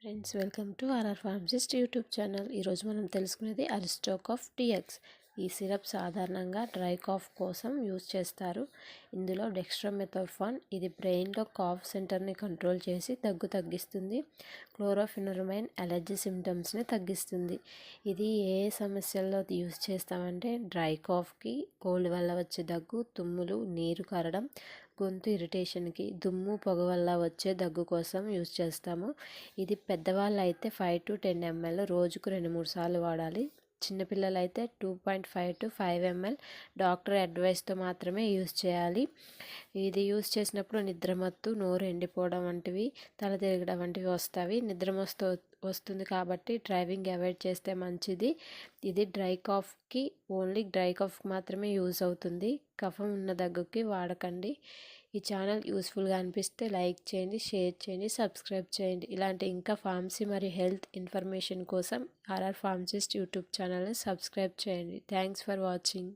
Friends, welcome to RR pharmacist YouTube channel. ఈరోజు మనం తెలుసుకునేది అరిస్టో కాఫ్ టీఎక్స్. ఈ సిరప్ సాధారణంగా డ్రై కాఫ్ కోసం యూజ్ చేస్తారు. ఇందులో డెక్స్ట్రోమెథోర్ఫాన్ ఇది బ్రెయిన్లో కాఫ్ సెంటర్ని కంట్రోల్ చేసి దగ్గు తగ్గిస్తుంది. క్లోరోఫెనరమైన్ అలర్జీ సిమ్టమ్స్ని తగ్గిస్తుంది. ఇది ఏ సమస్యల్లో యూజ్ చేస్తామంటే డ్రై కాఫ్కి, కోల్డ్ వల్ల వచ్చే దగ్గు, తుమ్ములు, నీరు కారడం, గొంతు ఇరిటేషన్కి, దుమ్ము పొగ వల్ల వచ్చే దగ్గు కోసం యూజ్ చేస్తాము. ఇది పెద్దవాళ్ళు అయితే 5 to 10 ml రోజుకు 2-3 సార్లు వాడాలి. చిన్నపిల్లలు అయితే 2.5 to 5 ml డాక్టర్ అడ్వైస్తో మాత్రమే యూజ్ చేయాలి. ఇది యూజ్ చేసినప్పుడు నిద్రమత్తు, నోరు ఎండిపోవడం వంటివి, తల తిరగడం వంటివి వస్తాయి. వస్తుంది కాబట్టి డ్రైవింగ్ అవాయిడ్ చేస్తే మంచిది. ఇది ఓన్లీ డ్రై కాఫ్కి మాత్రమే యూజ్ అవుతుంది. కఫం ఉన్న దగ్గుకి వాడకండి. ఈ ఛానల్ యూస్ఫుల్గా అనిపిస్తే లైక్ చేయండి, షేర్ చేయండి, సబ్స్క్రైబ్ చేయండి. ఇలాంటి ఇంకా ఫార్మసీ మరియు హెల్త్ ఇన్ఫర్మేషన్ కోసం ఆర్ఆర్ ఫార్మసిస్ట్ యూట్యూబ్ ఛానల్ని సబ్స్క్రైబ్ చేయండి. Thanks for watching.